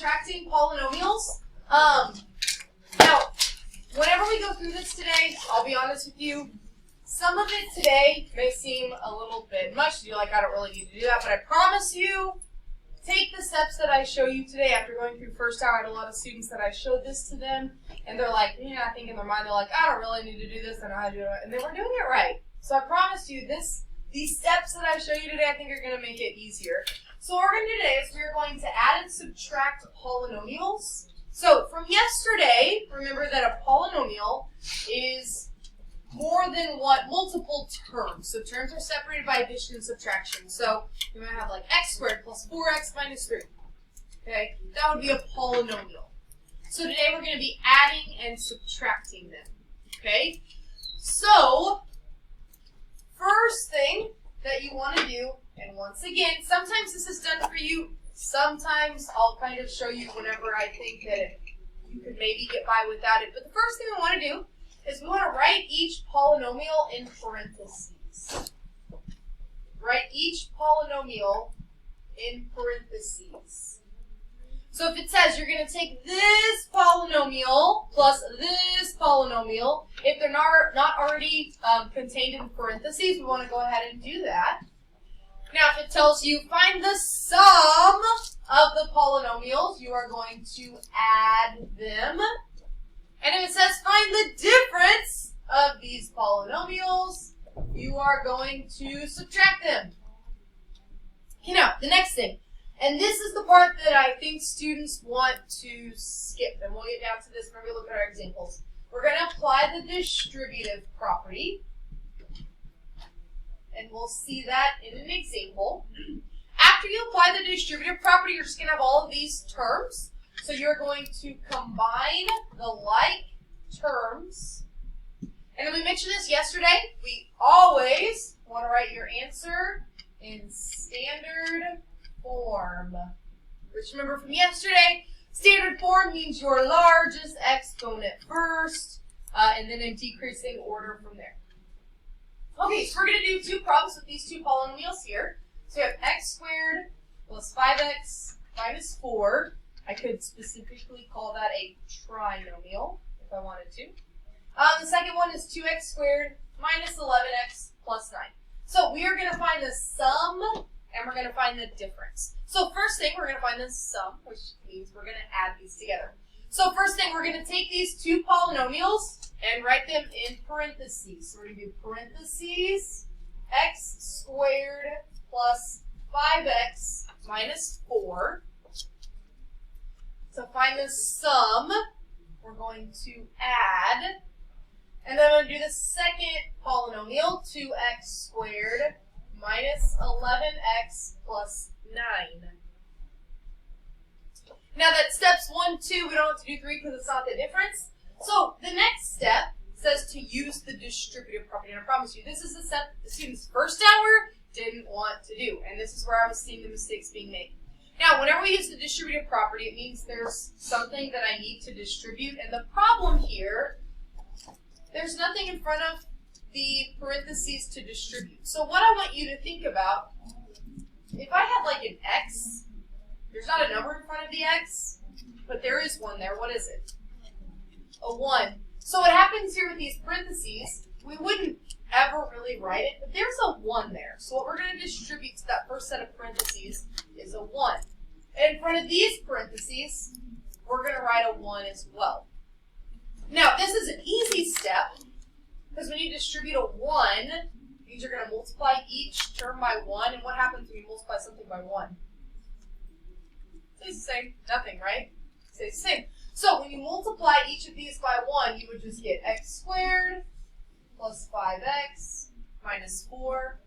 subtracting polynomials. Now, whenever we go through this today, I'll be honest with you, some of it today may seem a little bit much to do, like I don't really need to do that, but I promise you, take the steps that I show you today. After going through first hour, I had a lot of students that I showed this to them, and they're like, yeah, I think in their mind, they're like, I don't really need to do this, I know how to do it, and they were doing it right. So I promise you, these steps that I show you today, I think are going to make it easier. So what we're going to do today is we're going to add and subtract polynomials. So from yesterday, remember that a polynomial is more than multiple terms. So terms are separated by addition and subtraction. So you might have like x squared plus 4x minus 3. Okay, that would be a polynomial. So today we're going to be adding and subtracting them. Okay, so first thing that you want to do, and once again, sometimes this is done for you, sometimes I'll kind of show you whenever I think that you could maybe get by without it. But the first thing we want to do is we want to write each polynomial in parentheses. Write each polynomial in parentheses. So if it says you're going to take this polynomial plus this polynomial, if they're not already contained in parentheses, we want to go ahead and do that. Now if it tells you find the sum of the polynomials, you are going to add them. And if it says find the difference of these polynomials, you are going to subtract them. Okay, now, the next thing. And this is the part that I think students want to skip. And we'll get down to this when we look at our examples. We're going to apply the distributive property. And we'll see that in an example. After you apply the distributive property, you're just going to have all of these terms. So you're going to combine the like terms. And then we mentioned this yesterday. We always want to write your answer in standard form. Which remember from yesterday, standard form means your largest exponent first, and then in decreasing order from there. Okay, so we're going to do two problems with these two polynomials here. So we have x squared plus 5x minus 4. I could specifically call that a trinomial if I wanted to. The second one is 2x squared minus 11x plus 9. So we are going to find the sum and we're going to find the difference. So first thing, we're going to find the sum, which means we're going to add these together. So first thing, we're going to take these two polynomials and write them in parentheses. So we're going to do parentheses x squared plus 5x minus 4. To find the sum, we're going to add, and then I'm going to do the second polynomial, 2x squared minus 11x plus 9. Now that steps 1, 2, we don't have to do 3 because it's not the difference. So the next step says to use the distributive property, and I promise you, this is the step the students first hour didn't want to do, and this is where I was seeing the mistakes being made. Now, whenever we use the distributive property, it means there's something that I need to distribute. And the problem here, there's nothing in front of the parentheses to distribute. So what I want you to think about, if I had like an x, there's not a number in front of the x, but there is one there. What is it? A 1. So what happens here with these parentheses, we wouldn't ever really write it, but there's a 1 there. So what we're going to distribute to that first set of parentheses is a 1. And in front of these parentheses, we're going to write a 1 as well. Now, this is an easy step, because when you distribute a 1, it means you're going to multiply each term by 1, and what happens when you multiply something by 1? It stays the same. Nothing, right? It stays the same. So when you multiply each of these by 1, you would just get x squared plus 5x minus 4.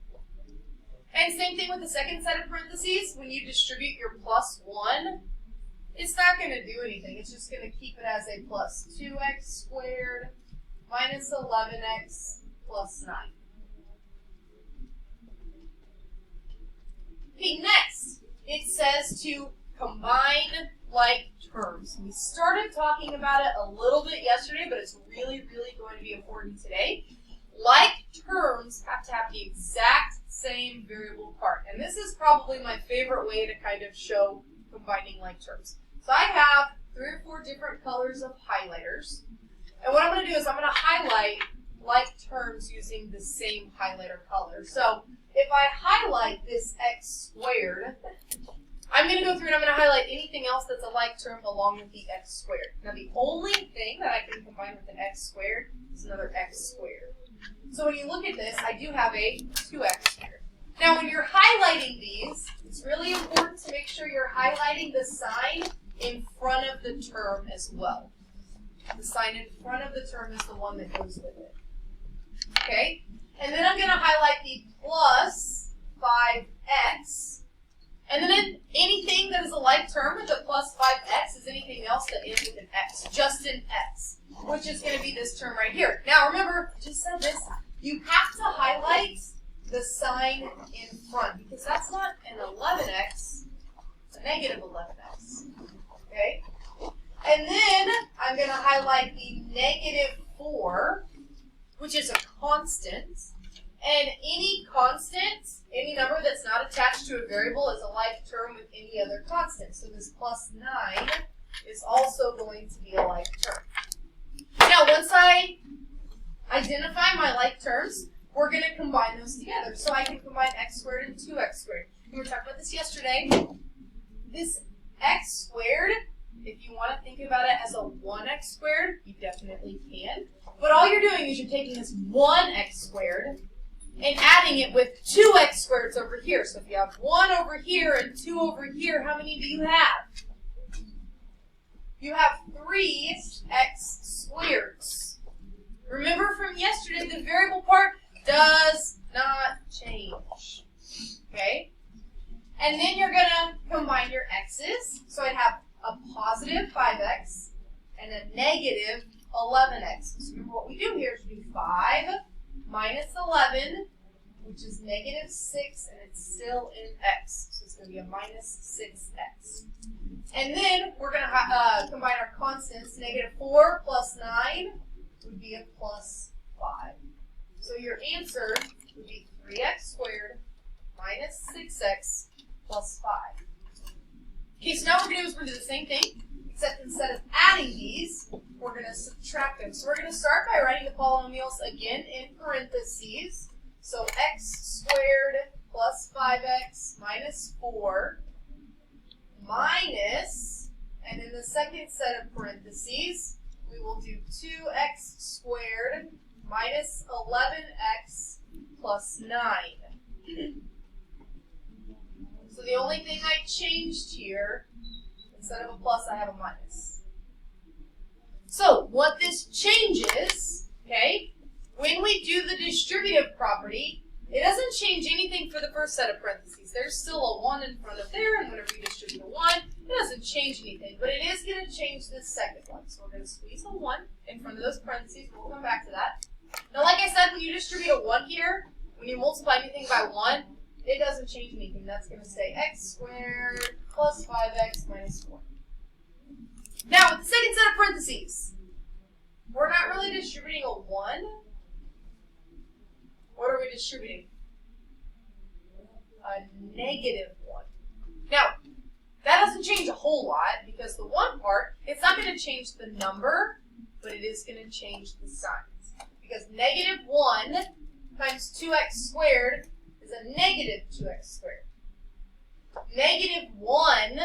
And same thing with the second set of parentheses. When you distribute your plus 1, it's not going to do anything. It's just going to keep it as a plus 2x squared minus 11x plus 9. Okay, next, it says to combine like terms. We started talking about it a little bit yesterday, but it's really, really going to be important today. Like terms have to have the exact same variable part. And this is probably my favorite way to kind of show combining like terms. So I have 3 or 4 different colors of highlighters. And what I'm going to do is I'm going to highlight like terms using the same highlighter color. So if I highlight this x squared, I'm going to go through and I'm going to highlight anything else that's a like term along with the x squared. Now the only thing that I can combine with an x squared is another x squared. So when you look at this, I do have a 2x squared. Now when you're highlighting these, it's really important to make sure you're highlighting the sign in front of the term as well. The sign in front of the term is the one that goes with it. Okay? And then I'm going to highlight the plus 5x. And then anything that is a like term with a plus 5x is anything else that ends with an x, just an x, which is going to be this term right here. Now remember, I just said this, you have to highlight the sign in front because that's not an 11x, it's a negative 11x. Okay? And then I'm going to highlight the negative 4, which is a constant. And any constant, any number that's not attached to a variable is a like term with any other constant. So this plus 9 is also going to be a like term. Now, once I identify my like terms, we're going to combine those together. So I can combine x squared and 2x squared. We were talking about this yesterday. This x squared, if you want to think about it as a 1x squared, you definitely can. But all you're doing is you're taking this 1x squared and adding it with 2x squareds over here. So if you have 1 over here and 2 over here, how many do you have? You have 3x squareds. Remember from yesterday, the variable part does not change. Okay? And then you're going to combine your x's. So I'd have a positive 5x and a negative 11x. So remember what we do here is we do 5 minus 11, which is negative 6, and it's still in x. So it's going to be a minus 6x. And then we're going to combine our constants. Negative 4 plus 9 would be a plus 5. So your answer would be 3x squared minus 6x plus 5. Okay, so now what we're going to do is we're going to do the same thing, except instead of adding these, we're going to subtract them. So we're going to start by writing the polynomials again in parentheses. So x squared plus 5x minus 4 minus, and in the second set of parentheses, we will do 2x squared minus 11x plus 9. So the only thing I changed here, instead of a plus, I have a minus. So what this changes, okay, when we do the distributive property, it doesn't change anything for the first set of parentheses. There's still a 1 in front of there, and whenever you distribute a 1, it doesn't change anything. But it is going to change this second one. So we're going to squeeze a 1 in front of those parentheses. We'll come back to that. Now, like I said, when you distribute a 1 here, when you multiply anything by 1, it doesn't change anything. That's going to say x squared plus 5x minus 4. Now, with the second set of parentheses, we're not really distributing a 1. What are we distributing? A negative 1. Now, that doesn't change a whole lot because the 1 part, it's not going to change the number, but it is going to change the signs. Because negative 1 times 2x squared is a negative 2x squared. Negative 1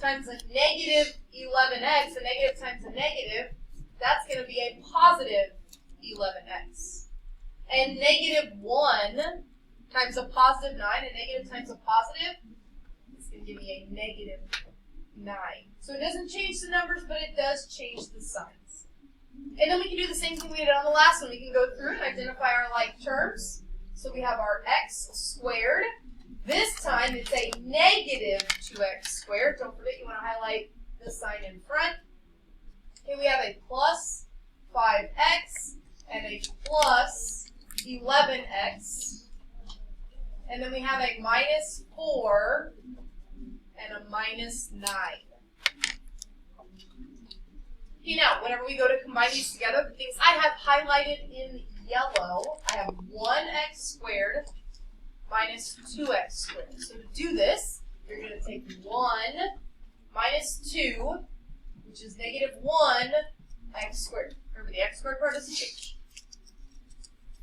times a negative 11x, a negative times a negative, that's going to be a positive 11x. And negative 1 times a positive 9, a negative times a positive, it's going to give me a negative 9. So it doesn't change the numbers, but it does change the signs. And then we can do the same thing we did on the last one. We can go through and identify our like terms. So we have our x squared. This time it's a negative 2x squared. Don't forget you want to highlight the sign in front. Okay, we have a plus 5x and a plus 11x. And then we have a minus 4 and a minus 9. Okay, now, whenever we go to combine these together, the things I have highlighted in yellow, I have 1x squared minus 2x squared. So to do this, you're going to take 1 minus 2, which is negative 1 x squared. Remember, the x squared part doesn't change.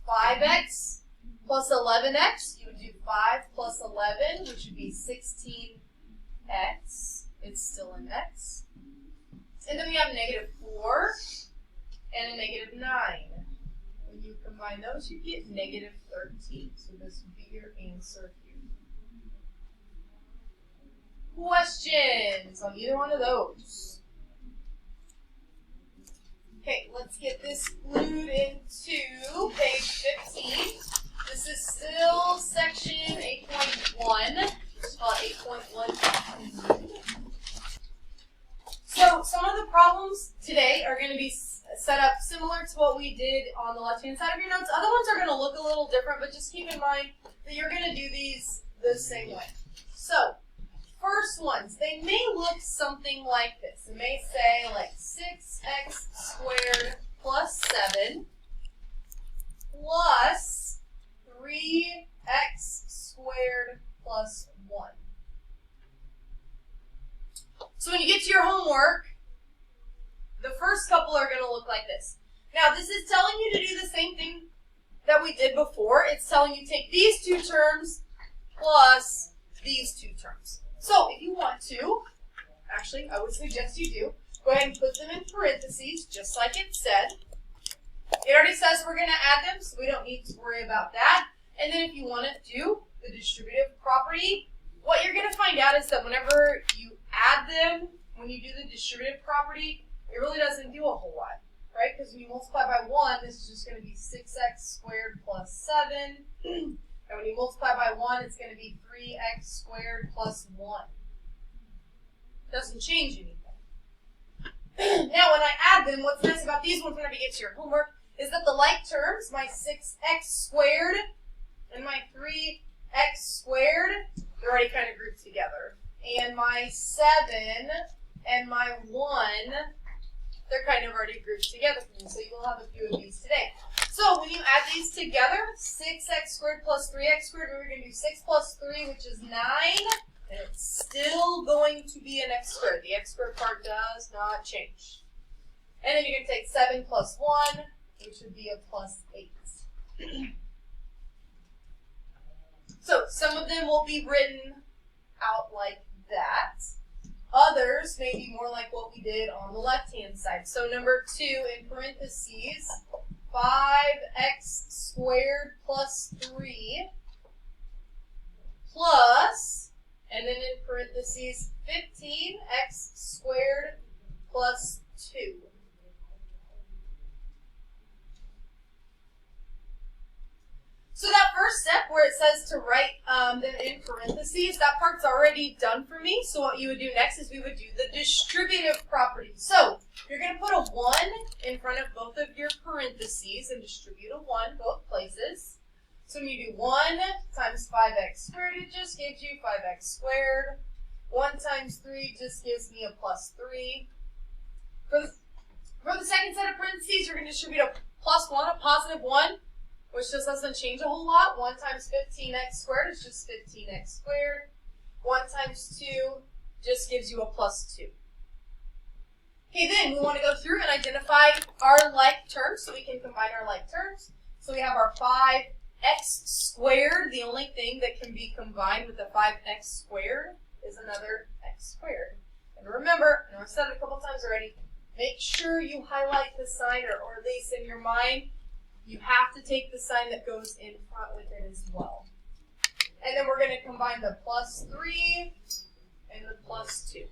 5x plus 11x, you would do 5 plus 11, which would be 16x. It's still in x. And then we have negative 4 and a negative 9. When you combine those, you get negative 13. So this would be your answer here. Questions on either one of those? Okay, let's get this glued into page 15. This is still section 8.1. Let's call it 8.1. So some of the problems today are going to be set up similar to what we did on the left-hand side of your notes. Other ones are going to look a little different, but just keep in mind that you're going to do these the same way. So, first ones, they may look something like this. It may say like 6x squared plus 7 plus 3x squared plus 1. So when you get to your homework, the first couple are going to look like this. Now, this is telling you to do the same thing that we did before. It's telling you take these two terms plus these two terms. So if you want to, actually, I would suggest you do, go ahead and put them in parentheses, just like it said. It already says we're going to add them, so we don't need to worry about that. And then if you want to do the distributive property, what you're going to find out is that whenever you add them, when you do the distributive property, it really doesn't do a whole lot, right? Because when you multiply by 1, this is just going to be 6x squared plus 7. And when you multiply by 1, it's going to be 3x squared plus 1. Doesn't change anything. Now, when I add them, what's nice about these ones whenever you get to your homework is that the like terms, my 6x squared and my 3x squared, they're already kind of grouped together. And my 7 and my 1, they're kind of already grouped together for me. So you will have a few of these today. So when you add these together, 6x squared plus 3x squared, we're going to do 6 plus 3, which is 9. And it's still going to be an x squared. The x squared part does not change. And then you're going to take 7 plus 1, which would be a plus 8. So some of them will be written out like that. Others may be more like what we did on the left-hand side. So number 2 in parentheses, 5x squared plus 3 plus, and then in parentheses, 15x squared plus 2. So that first step where it says to write them in parentheses, that part's already done for me. So what you would do next is we would do the distributive property. So you're going to put a 1 in front of both of your parentheses and distribute a 1 both places. So when you do 1 times 5x squared, it just gives you 5x squared. 1 times 3 just gives me a plus 3. For the second set of parentheses, you're going to distribute a plus 1, a positive 1. Which just doesn't change a whole lot. 1 times 15x squared is just 15x squared. 1 times 2 just gives you a plus 2. Okay, then we want to go through and identify our like terms so we can combine our like terms. So we have our 5x squared. The only thing that can be combined with the 5x squared is another x squared. And remember, I know I've said it a couple times already, make sure you highlight the sign or at least in your mind, you have to take the sign that goes in front with it as well. And then we're going to combine the plus 3 and the plus 2.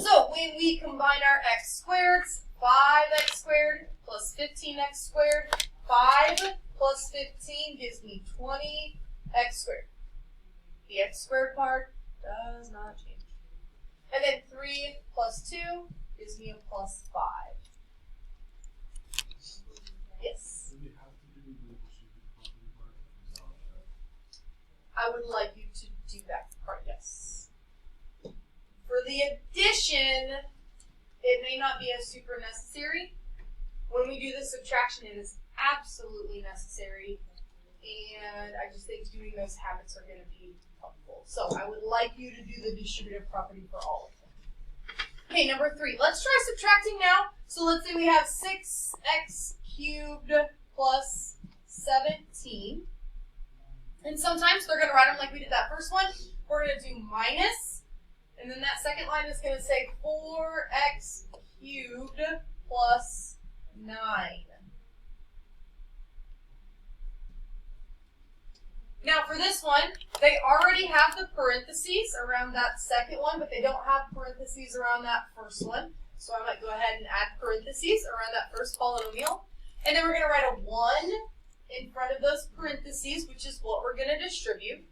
So when we combine our x squareds, 5x squared plus 15x squared, 5 plus 15 gives me 20x squared. The x squared part does not change. And then 3 plus 2 gives me a plus 5. Yes. Do you have to do the distributive property part? I would like you to do that part, yes. For the addition, it may not be as super necessary. When we do the subtraction, it is absolutely necessary and I just think doing those habits are going to be helpful. So I would like you to do the distributive property for all of them. Okay, number 3. Let's try subtracting now. So let's say we have 6x cubed plus 17. And sometimes they're going to write them like we did that first one. We're going to do minus, and then that second line is going to say 4x cubed plus 9. Now for this one, they already have the parentheses around that second one, but they don't have parentheses around that first one. So I might go ahead and add parentheses around that first polynomial. And then we're going to write a 1 in front of those parentheses, which is what we're going to distribute.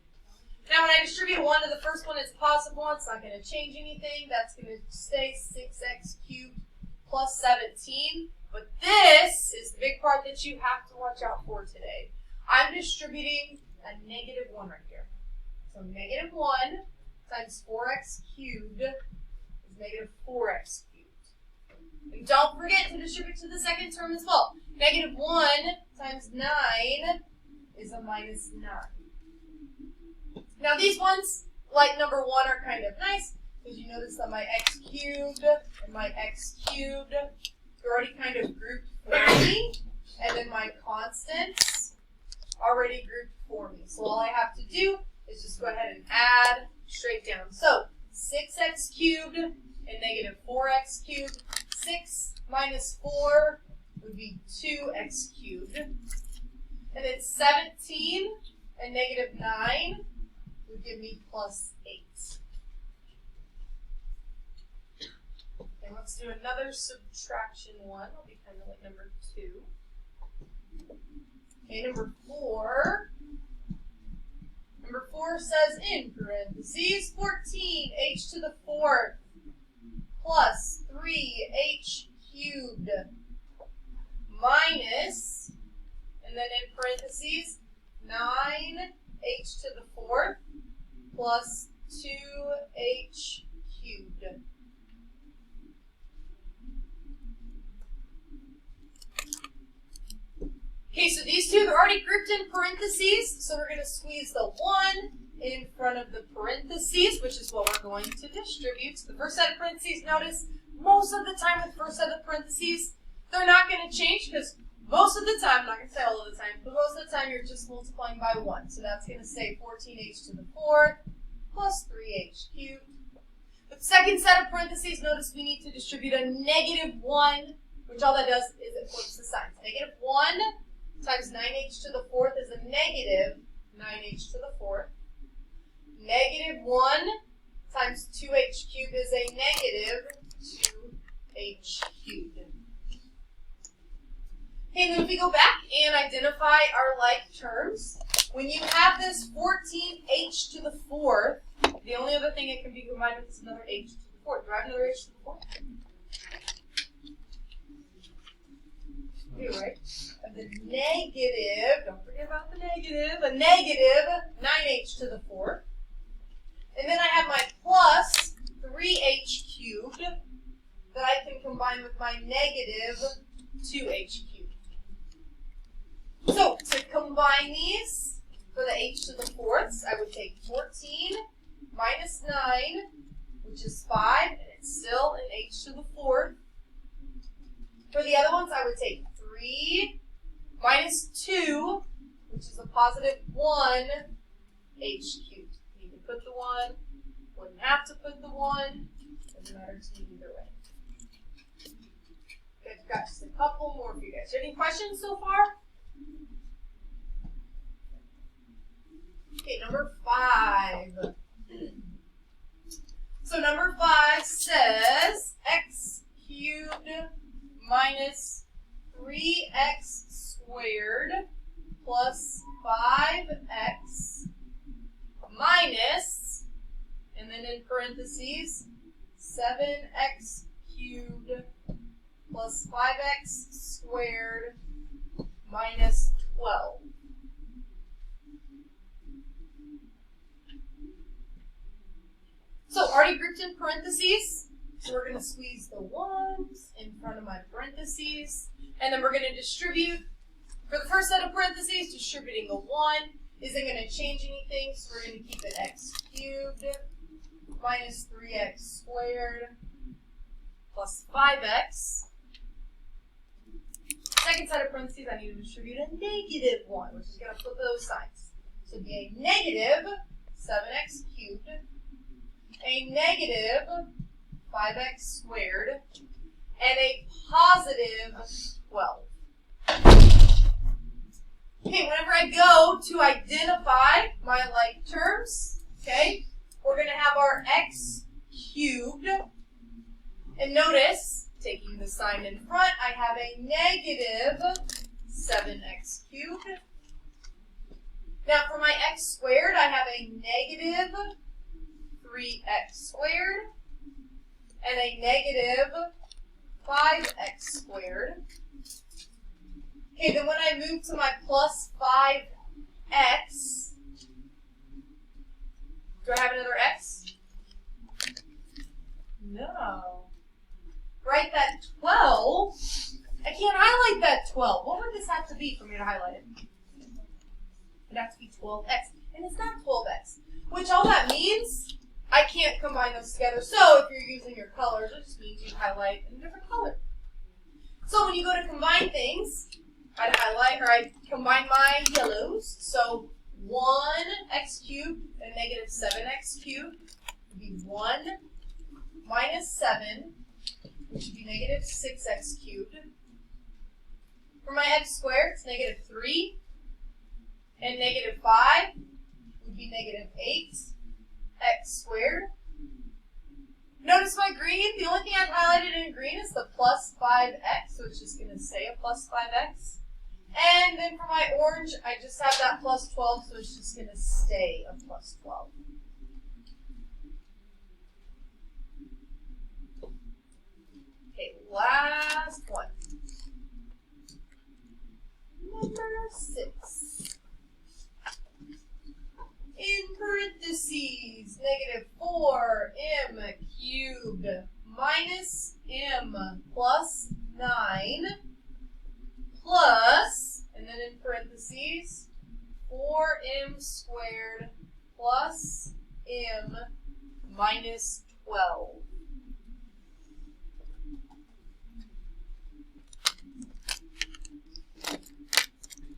Now when I distribute 1 to the first one, it's positive 1. It's not going to change anything. That's going to stay 6x cubed plus 17. But this is the big part that you have to watch out for today. I'm distributing a negative 1 right here. So negative 1 times 4x cubed is negative 4x cubed. And don't forget to distribute to the second term as well. Negative 1 times 9 is a minus 9. Now these ones, like number 1, are kind of nice because you notice that my x cubed and my x cubed are already kind of grouped for me, and then my constants already grouped for me. So all I have to do is just go ahead and add straight down. So 6x cubed and negative 4x cubed. 6 minus 4 would be 2x cubed. And then 17 and negative 9 would give me plus 8. And let's do another subtraction one. It'll be kind of like number 2. Okay, number 4. Number 4 says in parentheses 14h to the 4th plus 3h cubed minus, and then in parentheses 9h to the 4th plus 2h cubed. Okay, so these two, they're already grouped in parentheses, so we're going to squeeze the 1 in front of the parentheses, which is what we're going to distribute. So the first set of parentheses, notice, most of the time with the first set of parentheses, they're not going to change because most of the time, I'm not going to say all of the time, but most of the time you're just multiplying by 1. So that's going to say 14h to the 4th plus 3h cubed. But the second set of parentheses, notice we need to distribute a negative 1, which all that does is it flips the signs. Negative 1 times 9h to the 4th is a negative 9h to the 4th. Negative 1 times 2h cubed is a negative 2h cubed. Okay, then if we go back and identify our like terms, when you have this 14h to the 4th, the only other thing it can be combined with is another h to the 4th. Do I have another h to the 4th? Do, right? And the negative, don't forget about the negative, a negative 9h to the 4th. And then I have my plus 3h cubed that I can combine with my negative 2h cubed. So to combine these for the h to the 4ths, I would take 14 minus 9, which is 5, and it's still an h to the 4th. For the other ones, I would take 3 minus 2, which is a positive 1 h cubed. You can put the 1, wouldn't have to put the 1, doesn't matter to me either way. Okay, I've got just a couple more for you guys. Any questions so far? Okay, number 5. So number 5 says x cubed minus 3x squared plus 5x minus, and then in parentheses, 7x cubed plus 5x squared minus 12. So already grouped in parentheses, so we're going to squeeze the 1s in front of my parentheses, and then we're going to distribute For the first set of parentheses, distributing a 1 isn't going to change anything, so we're going to keep it x cubed minus 3x squared plus 5x. Second set of parentheses, I need to distribute a negative 1, which is going to flip those signs. So it'd be a negative 7x cubed, a negative 5x squared, and a positive 12. Okay, whenever I go to identify my like terms, okay, we're going to have our x cubed. And notice, taking the sign in front, I have a negative 7x cubed. Now for my x squared, I have a negative 3x squared and a negative 5x squared. Okay, then when I move to my plus 5x, do I have another x? No. Write that 12. I can't highlight that 12. What would this have to be for me to highlight it? It'd have to be 12x. And it's not 12x. Which all that means, I can't combine those together. So if you're using your colors, it just means you highlight in a different color. So when you go to combine things, I'd highlight, or I'd combine my yellows. So 1x cubed and negative 7x cubed would be 1 minus 7, which would be negative 6x cubed. For my x squared, it's negative 3. And negative 5 would be negative 8x squared. Notice my green, the only thing I've highlighted in green is the plus 5x, so it's just going to say a plus 5x. And then for my orange, I just have that plus 12, so it's just going to stay a plus 12. Okay, last one. Number 6. In parentheses, negative 4m cubed minus m plus 9 plus, and then in parentheses, 4m squared plus m minus 12.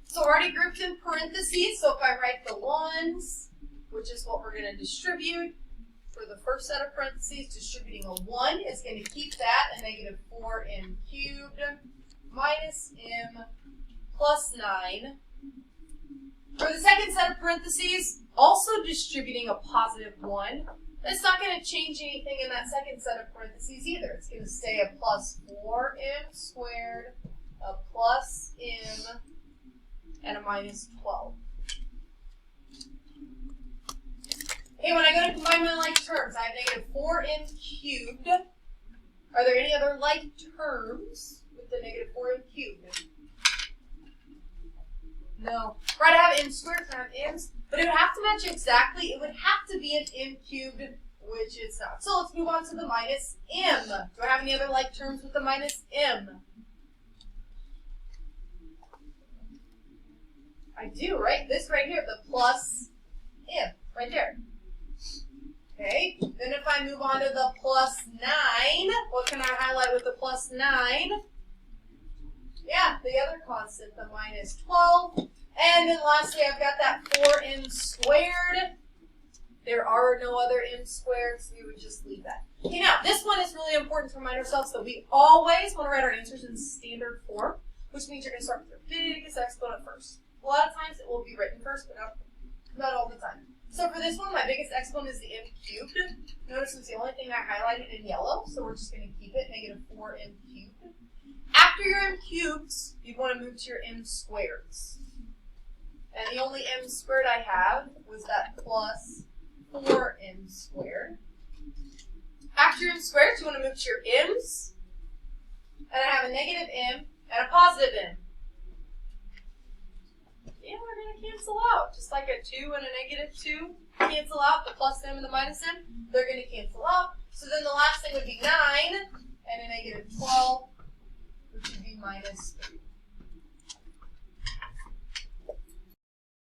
So already grouped in parentheses, so if I write the ones, which is what we're going to distribute, for the first set of parentheses, distributing a 1 is going to keep that a negative 4m cubed minus m plus 9. For the second set of parentheses, also distributing a positive 1. That's not going to change anything in that second set of parentheses either. It's going to stay a plus 4m squared, a plus m, and a minus 12. Okay, when I go to combine my like terms, I have negative 4m cubed. Are there any other like terms with the negative 4m cubed? No. Right, I have m squared, so I have m's, but it would have to match exactly. It would have to be an m cubed, which it's not. So let's move on to the minus m. Do I have any other like terms with the minus m? I do, right? This right here, the plus m, right there. Okay, then if I move on to the plus 9, what can I highlight with the plus 9? Yeah, the other constant, the minus 12. And then lastly, I've got that 4m squared. There are no other m squared, so we would just leave that. Okay, now, this one is really important to remind ourselves that we always want to write our answers in standard form, which means you're going to start with your biggest exponent first. A lot of times it will be written first, but not all the time. So for this one, my biggest exponent is the m cubed. Notice it's the only thing I highlighted in yellow, so we're just going to keep it, negative 4m cubed. After your m cubes, you want to move to your m squareds. And the only m squared I have was that plus 4m squared. After your m squareds, you want to move to your m's. And I have a negative m and a positive m. Yeah, we're going to cancel out. Just like a 2 and a negative 2 cancel out, the plus m and the minus m, they're going to cancel out. So then the last thing would be 9 and a negative 12, which would be minus 3.